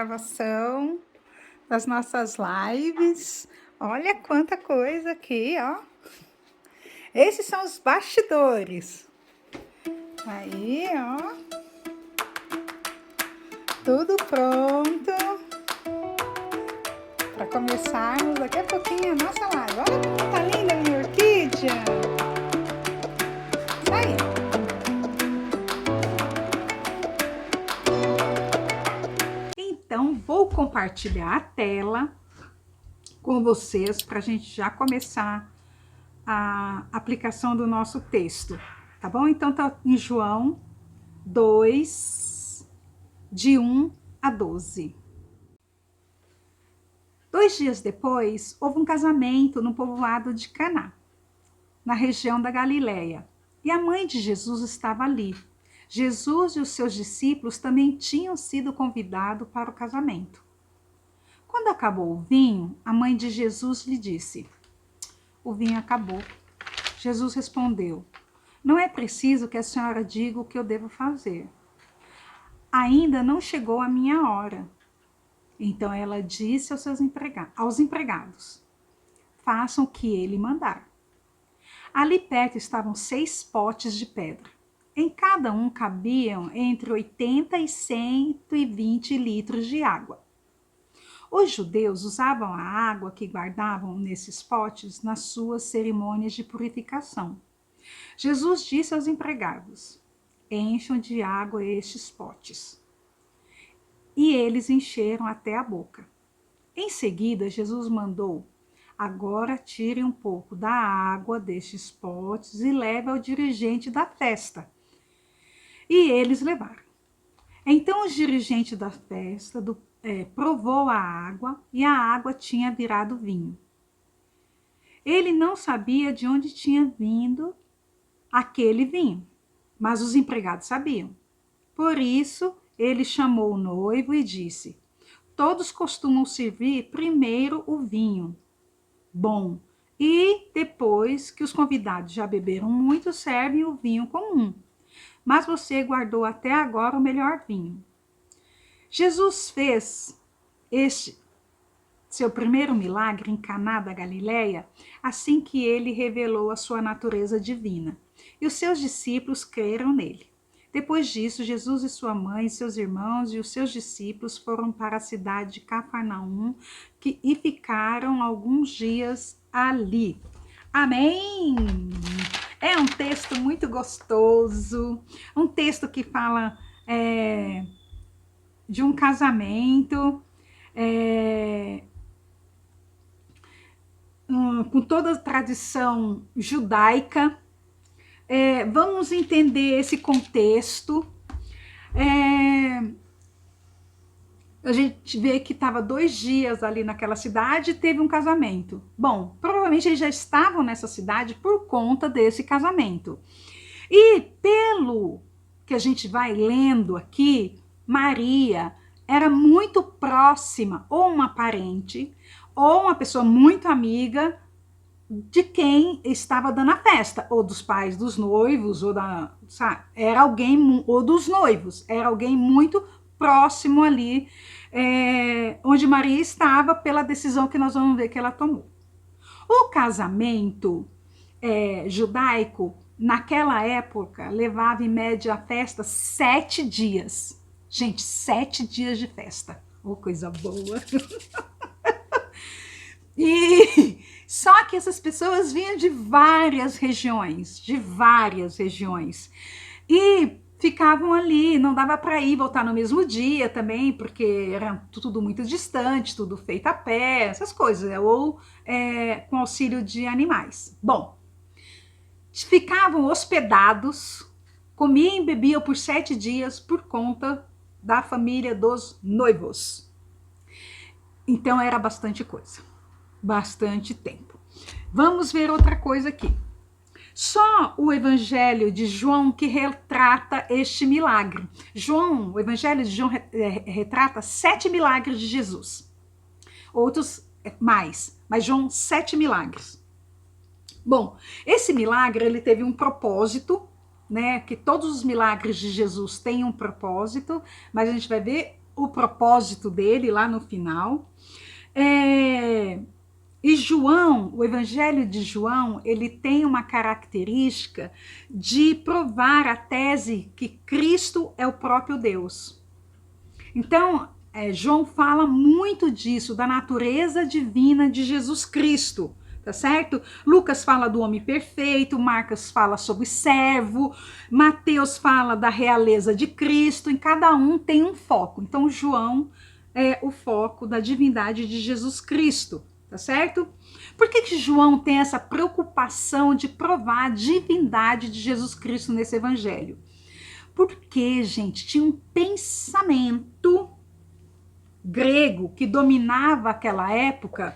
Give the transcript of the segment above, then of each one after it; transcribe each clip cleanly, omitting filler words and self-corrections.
gravação das nossas lives. Olha quanta coisa aqui, ó. Esses são os bastidores. Aí, ó. Tudo pronto para começarmos daqui a pouquinho a nossa live. Olha como tá linda a minha orquídea. Isso aí. Então, vou compartilhar a tela com vocês para a gente já começar a aplicação do nosso texto, tá bom? Então, tá em João 2, de 1 a 12. 2 dias depois, houve um casamento no povoado de Caná, na região da Galileia, e a mãe de Jesus estava ali. Jesus e os seus discípulos também tinham sido convidados para o casamento. Quando acabou o vinho, a mãe de Jesus lhe disse: "O vinho acabou." Jesus respondeu: "Não é preciso que a senhora diga o que eu devo fazer. Ainda não chegou a minha hora." Então ela disse aos empregados: "Façam o que ele mandar." Ali perto estavam 6 potes de pedra. Em cada um cabiam entre 80 e 120 litros de água. Os judeus usavam a água que guardavam nesses potes nas suas cerimônias de purificação. Jesus disse aos empregados: "Encham de água estes potes." E eles encheram até a boca. Em seguida, Jesus mandou: "Agora tirem um pouco da água destes potes e levem ao dirigente da festa." E eles levaram. Então o dirigente da festa provou a água, e a água tinha virado vinho. Ele não sabia de onde tinha vindo aquele vinho, mas os empregados sabiam. Por isso, ele chamou o noivo e disse: "Todos costumam servir primeiro o vinho bom, e depois que os convidados já beberam muito, servem o vinho comum. Mas você guardou até agora o melhor vinho." Jesus fez este seu primeiro milagre em Caná da Galileia assim que ele revelou a sua natureza divina, e os seus discípulos creram nele. Depois disso, Jesus e sua mãe, seus irmãos e os seus discípulos foram para a cidade de Cafarnaum e ficaram alguns dias ali. Amém! É um texto muito gostoso, um texto que fala de um casamento, com toda a tradição judaica. Vamos entender esse contexto. A gente vê que estava 2 dias ali naquela cidade e teve um casamento. Bom, provavelmente eles já estavam nessa cidade por conta desse casamento. E pelo que a gente vai lendo aqui, Maria era muito próxima, ou uma parente, ou uma pessoa muito amiga de quem estava dando a festa, ou dos pais dos noivos, ou era alguém, ou dos noivos, era alguém muito próximo ali, onde Maria estava, pela decisão que nós vamos ver que ela tomou. O casamento judaico, naquela época, levava em média a festa 7 dias. Gente, 7 dias de festa. Oh, coisa boa! E só que essas pessoas vinham de várias regiões, e ficavam ali, não dava para ir voltar no mesmo dia também, porque era tudo muito distante, tudo feito a pé, essas coisas, ou com auxílio de animais. Bom, ficavam hospedados, comiam e bebiam por 7 dias por conta da família dos noivos. Então era bastante coisa, bastante tempo. Vamos ver outra coisa aqui. Só o Evangelho de João que retrata este milagre. O Evangelho de João retrata 7 milagres de Jesus. Outros mais, mas João 7 milagres. Bom, esse milagre ele teve um propósito, né? Que todos os milagres de Jesus têm um propósito, mas a gente vai ver o propósito dele lá no final. E João, o Evangelho de João, ele tem uma característica de provar a tese que Cristo é o próprio Deus. Então, João fala muito disso, da natureza divina de Jesus Cristo, tá certo? Lucas fala do homem perfeito, Marcos fala sobre servo, Mateus fala da realeza de Cristo, em cada um tem um foco. Então, João é o foco da divindade de Jesus Cristo, tá certo? Por que João tem essa preocupação de provar a divindade de Jesus Cristo nesse evangelho? Porque, gente, tinha um pensamento grego que dominava aquela época,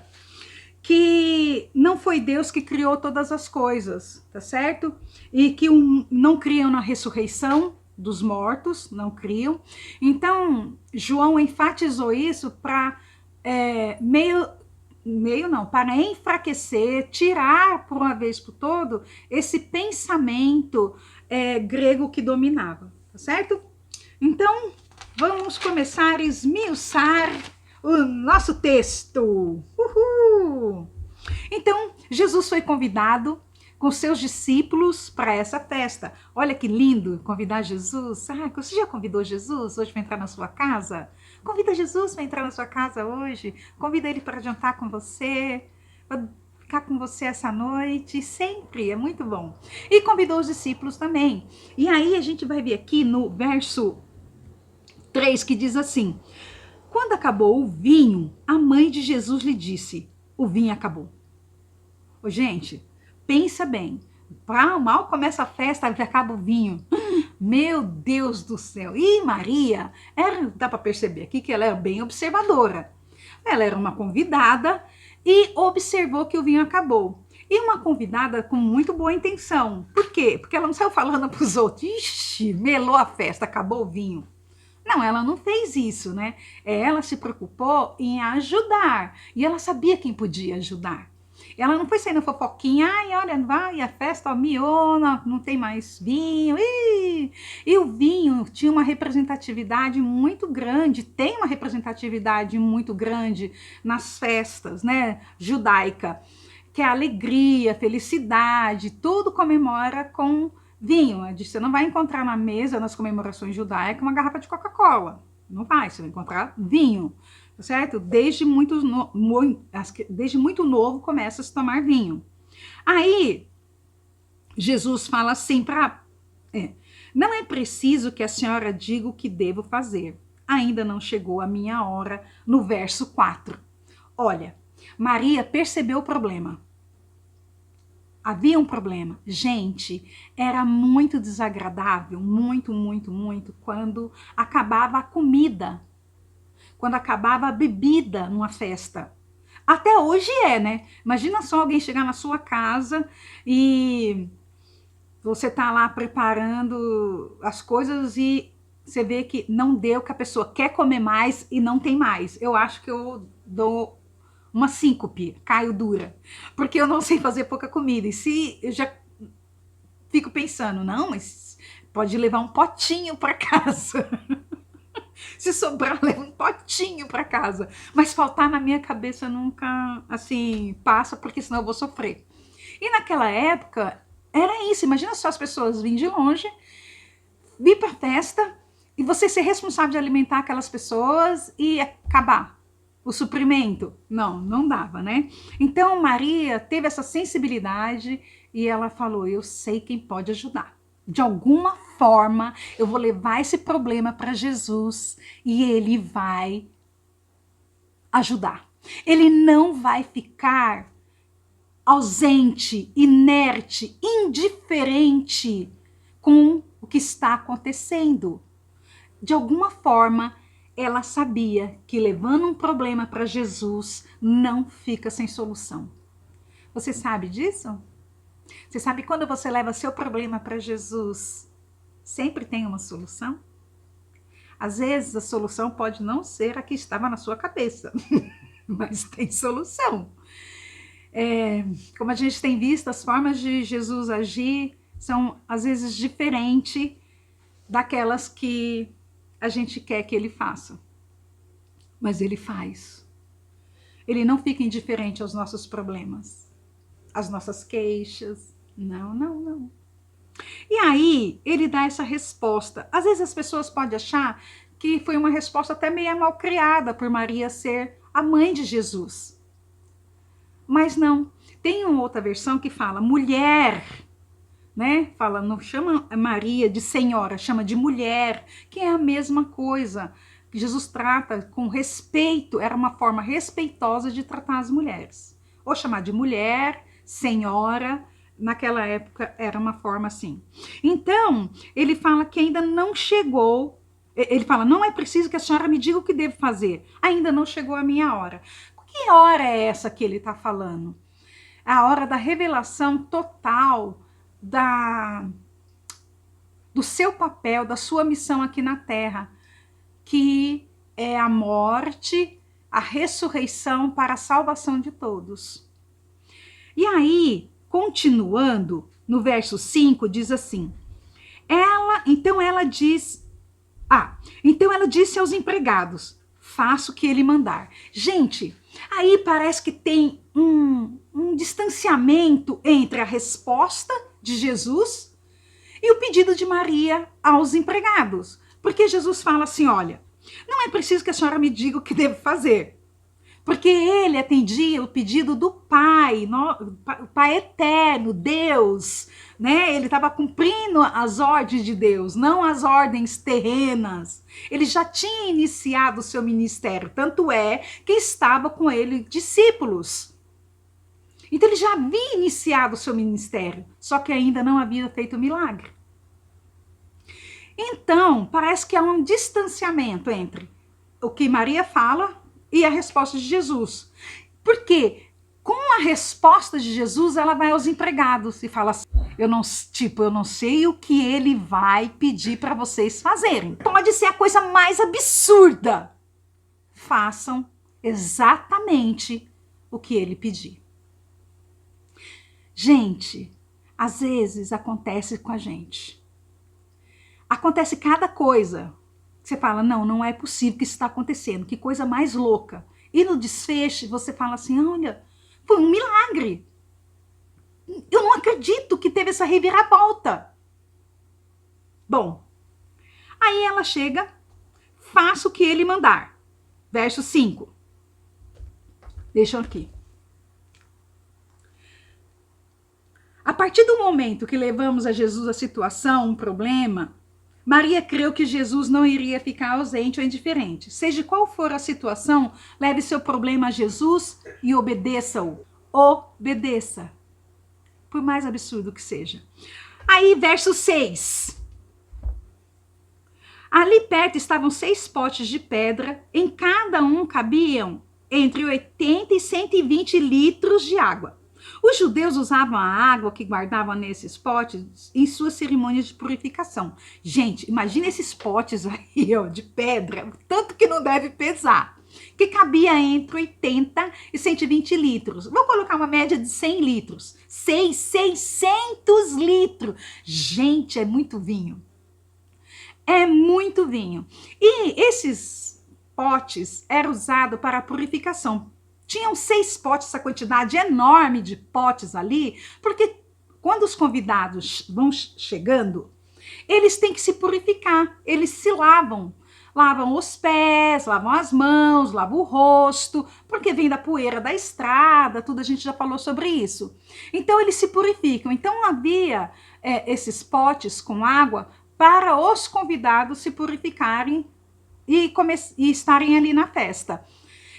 que não foi Deus que criou todas as coisas, tá certo? E que não criam na ressurreição dos mortos, não criam. Então, João enfatizou isso para para enfraquecer, tirar por uma vez por todo esse pensamento grego que dominava, tá certo? Então, vamos começar a esmiuçar o nosso texto. Uhul! Então, Jesus foi convidado com seus discípulos para essa festa. Olha que lindo convidar Jesus. Você já convidou Jesus hoje para entrar na sua casa? Convida Jesus para entrar na sua casa hoje. Convida ele para jantar com você, para ficar com você essa noite. Sempre, é muito bom. E convidou os discípulos também. E aí a gente vai ver aqui no verso 3 que diz assim: quando acabou o vinho, a mãe de Jesus lhe disse: o vinho acabou. Ô, gente, pensa bem, mal começa a festa, acaba o vinho. Meu Deus do céu. E Maria, dá para perceber aqui que ela era bem observadora. Ela era uma convidada e observou que o vinho acabou. E uma convidada com muito boa intenção. Por quê? Porque ela não saiu falando para os outros: ixi, melou a festa, acabou o vinho. Não, ela não fez isso, né? Ela se preocupou em ajudar. E ela sabia quem podia ajudar. Ela não foi saindo fofoquinha: ai, olha, vai, a festa, ó, miou, não tem mais vinho. E o vinho tinha uma representatividade muito grande, tem uma representatividade muito grande nas festas, né, judaica, que é alegria, felicidade, tudo comemora com vinho. Você não vai encontrar na mesa, nas comemorações judaicas, uma garrafa de Coca-Cola. Não vai, você vai encontrar vinho, certo? Desde muito novo começa a se tomar vinho. Aí, Jesus fala assim não é preciso que a senhora diga o que devo fazer. Ainda não chegou a minha hora, no verso 4. Olha, Maria percebeu o problema. Havia um problema. Gente, era muito desagradável, muito, quando acabava a comida, quando acabava a bebida numa festa. Até hoje né? Imagina só alguém chegar na sua casa e você tá lá preparando as coisas e você vê que não deu, que a pessoa quer comer mais e não tem mais. Eu acho que eu dou uma síncope, caio dura, porque eu não sei fazer pouca comida. E se eu já fico pensando, não, mas pode levar um potinho para casa. Se sobrar, leva um potinho para casa. Mas faltar na minha cabeça nunca, assim, passa, porque senão eu vou sofrer. E naquela época, era isso. Imagina só as pessoas virem de longe, vir para festa, e você ser responsável de alimentar aquelas pessoas e acabar o suprimento. Não dava, né? Então Maria teve essa sensibilidade e ela falou: eu sei quem pode ajudar. De alguma forma eu vou levar esse problema para Jesus e ele vai ajudar. Ele não vai ficar ausente, inerte, indiferente com o que está acontecendo. De alguma forma ela sabia que levando um problema para Jesus não fica sem solução. Você sabe disso? Você sabe quando você leva seu problema para Jesus, sempre tem uma solução? Às vezes a solução pode não ser a que estava na sua cabeça, mas tem solução. Como a gente tem visto, as formas de Jesus agir são às vezes diferentes daquelas que a gente quer que ele faça. mas ele faz. Ele não fica indiferente aos nossos problemas, às nossas queixas. Não, não, não. E aí, ele dá essa resposta. Às vezes as pessoas podem achar que foi uma resposta até meio mal criada por Maria ser a mãe de Jesus. Mas não. Tem uma outra versão que fala mulher, né? Fala, não chama Maria de senhora, chama de mulher, que é a mesma coisa. Jesus trata com respeito, era uma forma respeitosa de tratar as mulheres. Ou chamar de mulher, senhora, naquela época era uma forma assim. Então, ele fala que ainda não chegou, ele fala, não é preciso que a senhora me diga o que devo fazer, ainda não chegou a minha hora. Que hora é essa que ele está falando? A hora da revelação total do seu papel, da sua missão aqui na Terra, que é a morte, a ressurreição para a salvação de todos. E aí, continuando, no verso 5, diz assim, então ela disse aos empregados, faça o que ele mandar. Gente, aí parece que tem um distanciamento entre a resposta de Jesus e o pedido de Maria aos empregados. Porque Jesus fala assim, olha, não é preciso que a senhora me diga o que devo fazer. Porque ele atendia o pedido do Pai, o Pai eterno, Deus, né? Ele estava cumprindo as ordens de Deus, não as ordens terrenas. Ele já tinha iniciado o seu ministério, tanto é que estava com ele discípulos. Então ele já havia iniciado o seu ministério, só que ainda não havia feito o milagre. Então, parece que há um distanciamento entre o que Maria fala e a resposta de Jesus. Porque com a resposta de Jesus, ela vai aos empregados e fala assim, eu não sei o que ele vai pedir para vocês fazerem. Pode ser a coisa mais absurda. Façam exatamente o que ele pedir. Gente, às vezes acontece com a gente. Acontece cada coisa. Você fala, não é possível que isso está acontecendo. Que coisa mais louca. E no desfecho, você fala assim, olha, foi um milagre. Eu não acredito que teve essa reviravolta. Bom, aí ela chega, faça o que ele mandar. Verso 5. Deixa eu aqui. A partir do momento que levamos a Jesus a situação, um problema, Maria creu que Jesus não iria ficar ausente ou indiferente. Seja qual for a situação, leve seu problema a Jesus e obedeça-o. Obedeça. Por mais absurdo que seja. Aí, verso 6. Ali perto estavam 6 potes de pedra, em cada um cabiam entre 80 e 120 litros de água. Os judeus usavam a água que guardavam nesses potes em suas cerimônias de purificação. Gente, imagina esses potes aí, ó, de pedra, tanto que não deve pesar, que cabia entre 80 e 120 litros. Vou colocar uma média de 100 litros. 600 litros. Gente, é muito vinho. É muito vinho. E esses potes eram usados para a purificação. Tinham 6 potes, essa quantidade enorme de potes ali, porque quando os convidados vão chegando, eles têm que se purificar, eles se lavam. Lavam os pés, lavam as mãos, lavam o rosto, porque vem da poeira da estrada, tudo a gente já falou sobre isso. Então eles se purificam. Então havia esses potes com água para os convidados se purificarem e estarem ali na festa.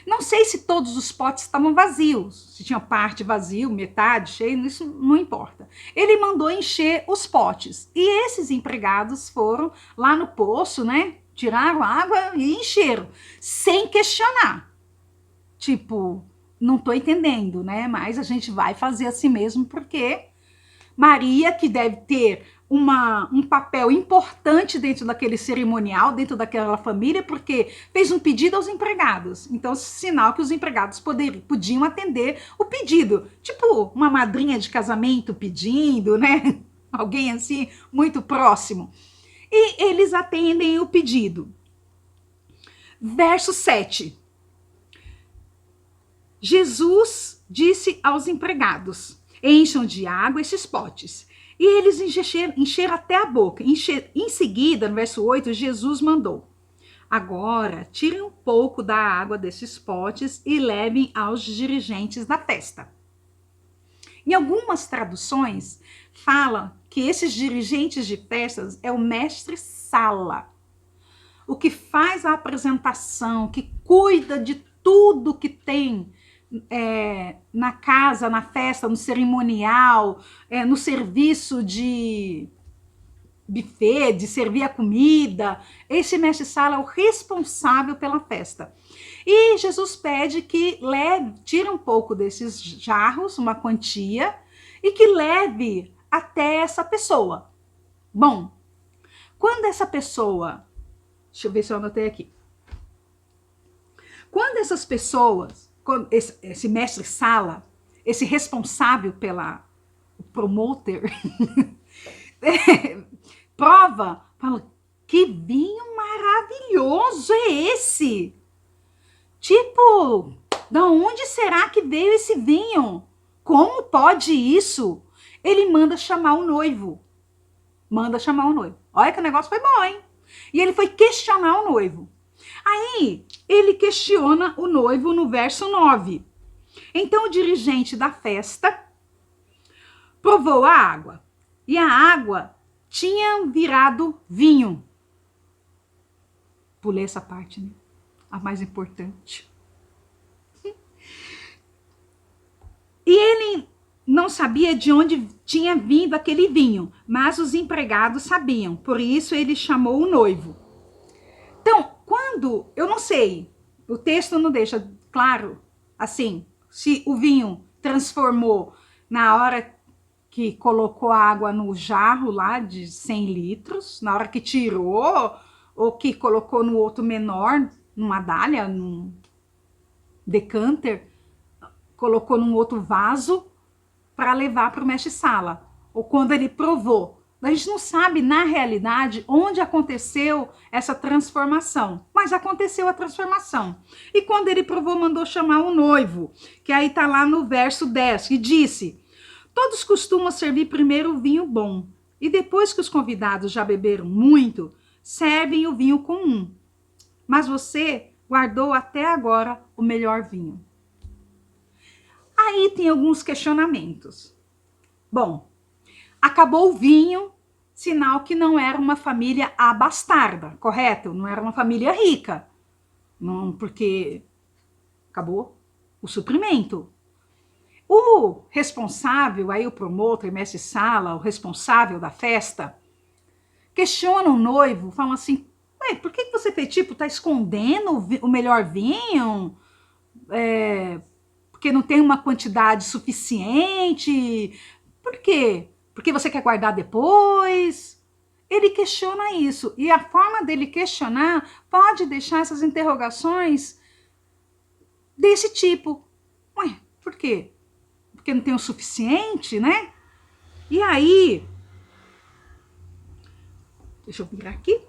Não sei se todos os potes estavam vazios, se tinha parte vazio, metade cheio, isso não importa. Ele mandou encher os potes e esses empregados foram lá no poço, né? Tiraram a água e encheram, sem questionar. Tipo, não tô entendendo, né? Mas a gente vai fazer assim mesmo porque Maria, que deve ter um papel importante dentro daquele cerimonial, dentro daquela família, porque fez um pedido aos empregados. Então, sinal que os empregados podiam atender o pedido. Tipo, uma madrinha de casamento pedindo, né? Alguém assim, muito próximo. E eles atendem o pedido. Verso 7. Jesus disse aos empregados: encham de água esses potes. E eles encheram até a boca. Em seguida, no verso 8, Jesus mandou: agora, tirem um pouco da água desses potes e levem aos dirigentes da festa. Em algumas traduções, fala que esses dirigentes de festas é o mestre-sala, o que faz a apresentação, que cuida de tudo que tem na casa, na festa, no cerimonial, no serviço de buffet, de servir a comida. Esse mestre-sala é o responsável pela festa. E Jesus pede que tire um pouco desses jarros, uma quantia, e que leve até essa pessoa. Bom, quando essa pessoa... Deixa eu ver se eu anotei aqui. Quando essas pessoas, esse mestre-sala, esse responsável pela promoter, prova, fala, que vinho maravilhoso é esse? Tipo, de onde será que veio esse vinho? Como pode isso? Ele manda chamar o noivo. Manda chamar o noivo. Olha que o negócio foi bom, hein? E ele foi questionar o noivo. Aí, ele questiona o noivo no verso 9. Então, o dirigente da festa provou a água. E a água tinha virado vinho. Pulei essa parte, né? A mais importante. E ele não sabia de onde tinha vindo aquele vinho, mas os empregados sabiam, por isso ele chamou o noivo. Então, quando, eu não sei, o texto não deixa claro, assim, se o vinho transformou na hora que colocou a água no jarro lá de 100 litros, na hora que tirou, ou que colocou no outro menor, numa dália, num decanter, colocou num outro vaso para levar para o mestre-sala, ou quando ele provou. A gente não sabe, na realidade, onde aconteceu essa transformação, mas aconteceu a transformação. E quando ele provou, mandou chamar o noivo, que aí está lá no verso 10, que disse: todos costumam servir primeiro o vinho bom, e depois que os convidados já beberam muito, servem o vinho comum. Mas você guardou até agora o melhor vinho. Aí tem alguns questionamentos. Bom, acabou o vinho, sinal que não era uma família abastarda, correto? Não era uma família rica, não, porque acabou o suprimento. O responsável, aí o promotor, mestre-sala, o responsável da festa, questiona o noivo, falam assim, por que você fez, tipo, tá escondendo o melhor vinho? Porque não tem uma quantidade suficiente? Por quê? Porque você quer guardar depois? Ele questiona isso. E a forma dele questionar pode deixar essas interrogações desse tipo. Ué, por quê? Porque não tem o suficiente, né? E aí, deixa eu virar aqui.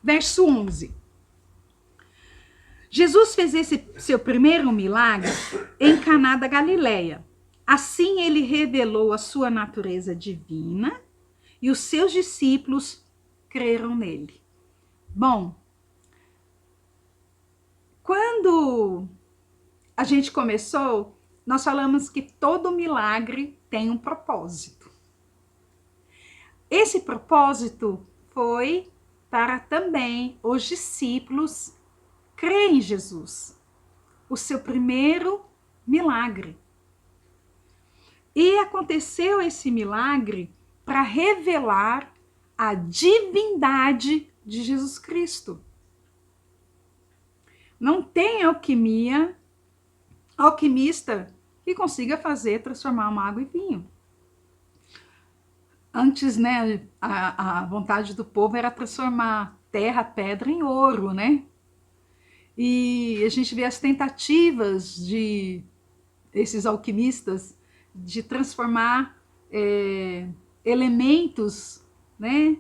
Verso 11. Jesus fez esse seu primeiro milagre em Caná da Galileia. Assim ele revelou a sua natureza divina e os seus discípulos creram nele. Bom, quando a gente começou, nós falamos que todo milagre tem um propósito. Esse propósito foi para também os discípulos crê em Jesus, o seu primeiro milagre. E aconteceu esse milagre para revelar a divindade de Jesus Cristo. Não tem alquimista que consiga transformar uma água em vinho. Antes, né, a vontade do povo era transformar terra, pedra em ouro, né? E a gente vê as tentativas de esses alquimistas de transformar elementos, né,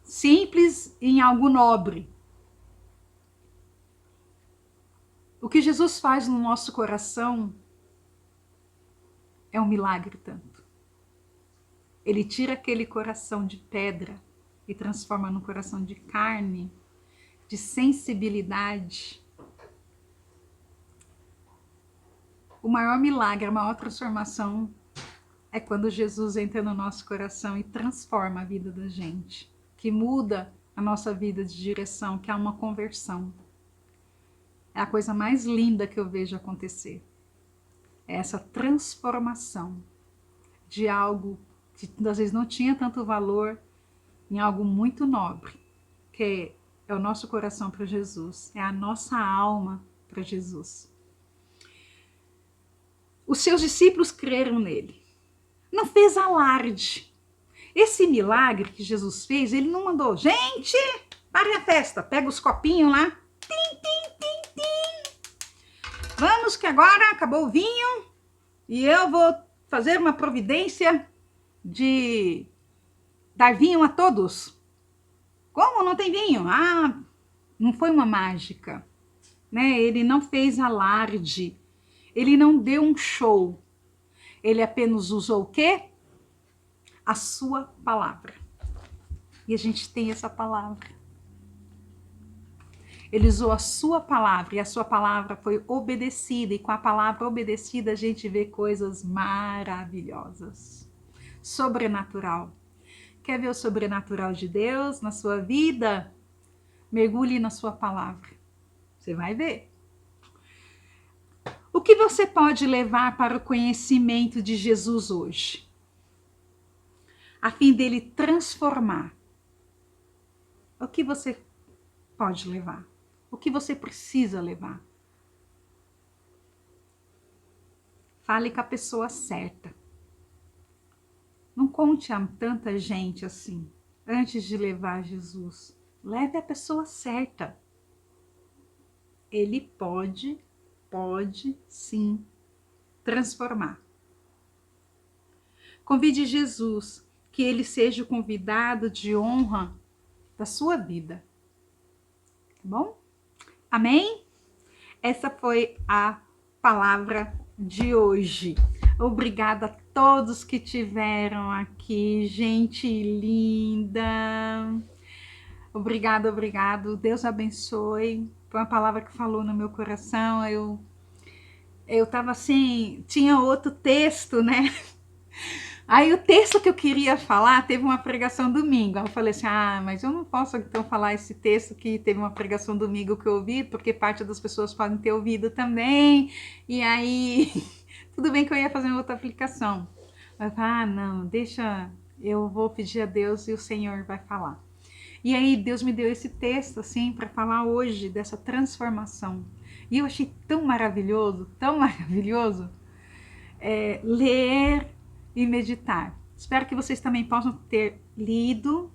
simples em algo nobre. O que Jesus faz no nosso coração é um milagre tanto. Ele tira aquele coração de pedra e transforma num coração de carne, de sensibilidade. O maior milagre, a maior transformação é quando Jesus entra no nosso coração e transforma a vida da gente, que muda a nossa vida de direção, que é uma conversão. É a coisa mais linda que eu vejo acontecer. É essa transformação de algo que às vezes não tinha tanto valor em algo muito nobre, que é o nosso coração para Jesus, é a nossa alma para Jesus. Os seus discípulos creram nele. Não fez alarde. Esse milagre que Jesus fez, ele não mandou, gente, parem a festa, pega os copinhos lá, tim, tim, tim, tim. Vamos que agora acabou o vinho e eu vou fazer uma providência de dar vinho a todos. Como não tem vinho? Ah, não foi uma mágica, né? Ele não fez alarde, ele não deu um show. Ele apenas usou o quê? A sua palavra. E a gente tem essa palavra. Ele usou a sua palavra e a sua palavra foi obedecida. E com a palavra obedecida a gente vê coisas maravilhosas. Sobrenatural. Quer ver o sobrenatural de Deus na sua vida? Mergulhe na sua palavra. Você vai ver. O que você pode levar para o conhecimento de Jesus hoje? A fim dele transformar. O que você pode levar? O que você precisa levar? Fale com a pessoa certa. Não conte a tanta gente assim, antes de levar Jesus. Leve a pessoa certa. Ele pode sim transformar. Convide Jesus, que ele seja o convidado de honra da sua vida. Tá bom? Amém? Essa foi a palavra de hoje. Obrigada a todos que tiveram aqui, gente linda. Obrigado, obrigado. Deus abençoe. Foi uma palavra que falou no meu coração. Eu tava assim, tinha outro texto, né? Aí o texto que eu queria falar teve uma pregação domingo. Aí eu falei assim, mas eu não posso então falar esse texto que teve uma pregação domingo que eu ouvi, porque parte das pessoas podem ter ouvido também. E aí, tudo bem que eu ia fazer uma outra aplicação. Mas não, deixa, eu vou pedir a Deus e o Senhor vai falar. E aí Deus me deu esse texto assim para falar hoje dessa transformação. E eu achei tão maravilhoso ler e meditar. Espero que vocês também possam ter lido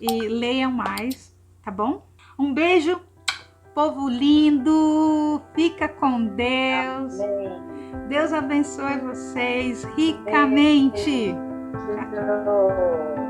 e leiam mais, tá bom? Um beijo, povo lindo, fica com Deus. Amém. Deus abençoe vocês ricamente. Amém.